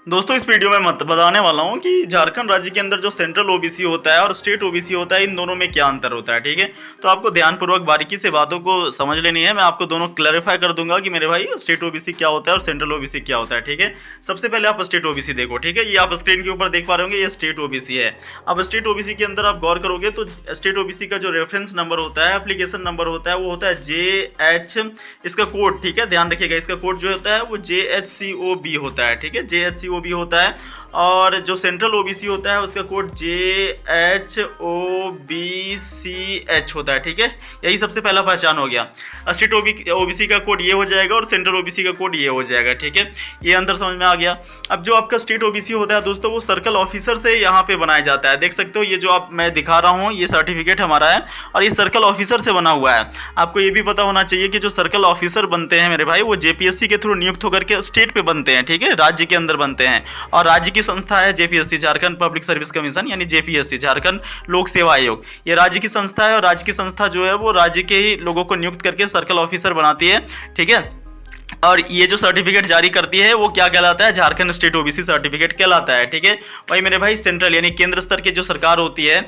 दोस्तों इस वीडियो में मत बताने वाला हूँ कि झारखंड राज्य के अंदर जो सेंट्रल ओबीसी होता है और स्टेट ओबीसी होता है, इन दोनों में क्या अंतर होता है। ठीक है, तो आपको ध्यानपूर्वक बारीकी से बातों को समझ लेनी है। मैं आपको दोनों क्लैरिफाई कर दूंगा कि मेरे भाई स्टेट ओबीसी क्या होता है और सेंट्रल ओबीसी क्या होता है। ठीक है, सबसे पहले आप स्टेट ओबीसी देखो। ठीक है, ये आप स्क्रीन के ऊपर देख पा रहे होंगे, ये स्टेट ओबीसी है। अब स्टेट ओबीसी के अंदर आप गौर करोगे तो स्टेट ओबीसी का जो रेफरेंस नंबर होता है, एप्लीकेशन नंबर होता है, वो होता है JH, इसका कोड। ठीक है, ध्यान रखिएगा, इसका कोड जो होता है वो JHCOB होता है। ठीक है, JHCOB होता है। और जो सेंट्रल ओबीसी होता है उसका कोड JHOBCH होता है। ठीक है, यही सबसे पहला पहचान हो गया। स्टेट ओबीसी का कोड ये हो जाएगा और सेंट्रल ओबीसी का कोड ये हो जाएगा। ठीक है, ये अंतर समझ में आ गया। अब जो आपका स्टेट ओबीसी होता है दोस्तों, वो सर्कल ऑफिसर से यहाँ पे बनाया जाता है। देख सकते हो, ये जो आप मैं दिखा रहा हूँ, ये सर्टिफिकेट हमारा है और ये सर्कल ऑफिसर से बना हुआ है। आपको ये भी पता होना चाहिए कि जो सर्कल ऑफिसर बनते हैं मेरे भाई, वो जेपीएससी के थ्रू नियुक्त होकर के स्टेट पे बनते हैं। ठीक है, राज्य के अंदर बनते हैं और राज्य की संस्था है JPSC, Jharkhand public service commission, यानी जेपीएससी, झारखंड लोक सेवा आयोग। ये राज्य की संस्था है और राज्य की संस्था जो है वो राज्य के ही लोगों को नियुक्त करके सर्कल ऑफिसर बनाती है। ठीक है, और ये जो सर्टिफिकेट जारी करती है वो क्या कहलाता है, झारखंड स्टेट ओबीसी सर्टिफिकेट कहलाता है। ठीक है, वही मेरे भाई सेंट्रल यानी केंद्र स्तर की जो सरकार होती है,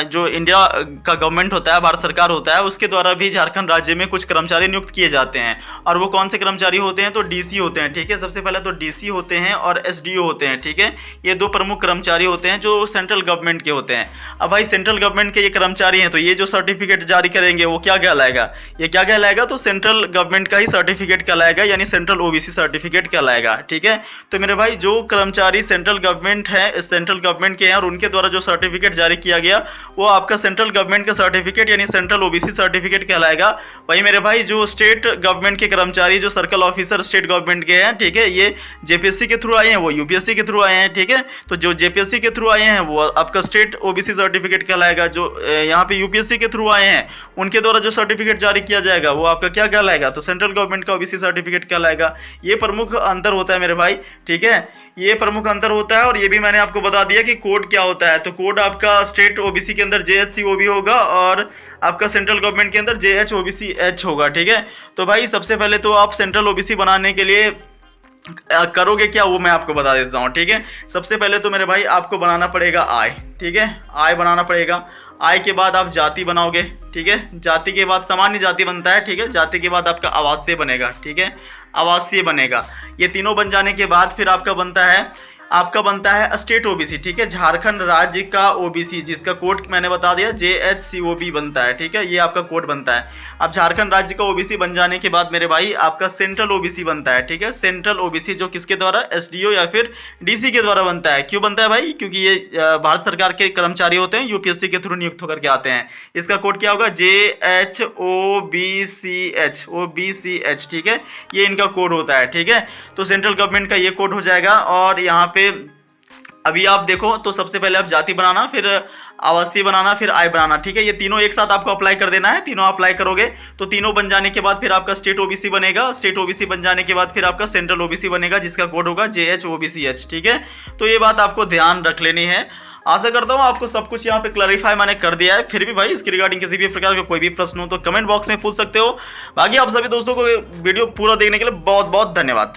जो इंडिया का गवर्नमेंट होता है, भारत सरकार होता है, उसके द्वारा भी झारखंड राज्य में कुछ कर्मचारी नियुक्त किए जाते हैं। और वो कौन से कर्मचारी होते हैं, तो डीसी होते हैं। ठीक है, सबसे पहले तो डीसी होते हैं और एसडीओ होते हैं। ठीक है, ये दो प्रमुख कर्मचारी होते हैं जो सेंट्रल गवर्नमेंट के होते हैं। अब भाई सेंट्रल गवर्नमेंट के ये कर्मचारी हैं, तो ये जो सर्टिफिकेट जारी करेंगे वो क्या कहलाएगा, ये क्या कहलाएगा, तो सेंट्रल गवर्नमेंट का ही सर्टिफिकेट कहलाएगा, यानी सेंट्रल ओबीसी सर्टिफिकेट कहलाएगा। ठीक है, तो मेरे भाई जो कर्मचारी सेंट्रल गवर्नमेंट है, सेंट्रल गवर्नमेंट के हैं और उनके द्वारा जो सर्टिफिकेट जारी किया गया वो आपका सेंट्रल गवर्नमेंट का सर्टिफिकेट यानी सेंट्रल ओबीसी सर्टिफिकेट कहलाएगा। वही मेरे भाई जो स्टेट गवर्नमेंट के कर्मचारी जो सर्कल ऑफिसर स्टेट गवर्नमेंट के हैं, ठीक है, ये जेपीएससी के थ्रू आए हैं, वो यूपीएससी के थ्रू आए हैं। ठीक है, तो जो जेपीएससी के थ्रू आए हैं वो आपका स्टेट ओबीसी सर्टिफिकेट कहलाएगा। जो यहाँ पे यूपीएससी के थ्रू आए हैं उनके द्वारा जो सर्टिफिकेट जारी किया जाएगा वो आपका क्या कहलाएगा, तो सेंट्रल गवर्नमेंट का ओबीसी सर्टिफिकेट कहलाएगा। ये प्रमुख अंतर होता है मेरे भाई। ठीक है, ये प्रमुख अंतर होता है और ये भी मैंने आपको बता दिया कि कोड क्या होता है। तो कोड आपका स्टेट ओबीसी के अंदर JHCOB होगा और आपका सेंट्रल गवर्नमेंट के अंदर JHOBCH होगा। ठीक है, तो भाई सबसे पहले तो आप सेंट्रल ओबीसी बनाने के लिए करोगे क्या, वो मैं आपको बता देता हूँ। ठीक है, सबसे पहले तो मेरे भाई आपको बनाना पड़ेगा आय। ठीक है, आय बनाना पड़ेगा। आय के बाद आप जाति बनाओगे। ठीक है, जाति के बाद सामान्य जाति बनता है। ठीक है, जाति के बाद आपका आवासीय बनेगा। ठीक है, आवासीय बनेगा। ये तीनों बन जाने के बाद फिर आपका बनता है स्टेट ओबीसी। ठीक है, झारखंड राज्य का ओबीसी, जिसका कोड मैंने बता दिया JHCOB बनता है। ठीक है, ये आपका कोड बनता है। अब झारखंड राज्य का ओबीसी बन जाने के बाद मेरे भाई आपका सेंट्रल ओबीसी बनता है। ठीक है, सेंट्रल ओबीसी जो किसके द्वारा, एसडीओ या फिर डीसी के द्वारा बनता है। क्यों बनता है भाई, क्योंकि ये भारत सरकार के कर्मचारी होते हैं, यूपीएससी के थ्रू नियुक्त होकर के आते हैं। इसका कोड क्या होगा, JHOBCH। ठीक है, ये इनका कोड होता है। ठीक है, तो सेंट्रल गवर्नमेंट का ये कोड हो जाएगा। और यहाँ पे अभी आप देखो तो सबसे पहले आप जाति बनाना, फिर आवासीय बनाना, फिर आय बनाना। ठीक है, ये तीनों एक साथ आपको अप्लाई कर देना है। तीनों अप्लाई करोगे तो तीनों बन जाने के बाद फिर आपका स्टेट ओबीसी बनेगा। स्टेट ओबीसी बन जाने के बाद फिर आपका सेंट्रल ओबीसी बनेगा, जिसका कोड होगा JHOBCH। ठीक है, तो ये बात आपको ध्यान रख लेनी है। आशा करता हूँ आपको सब कुछ यहाँ पे क्लैरिफाई मैंने कर दिया है। फिर भी भाई इसके रिगार्डिंग किसी भी प्रकार का कोई भी प्रश्न हो तो कमेंट बॉक्स में पूछ सकते हो। बाकी आप सभी दोस्तों को वीडियो पूरा देखने के लिए बहुत बहुत धन्यवाद।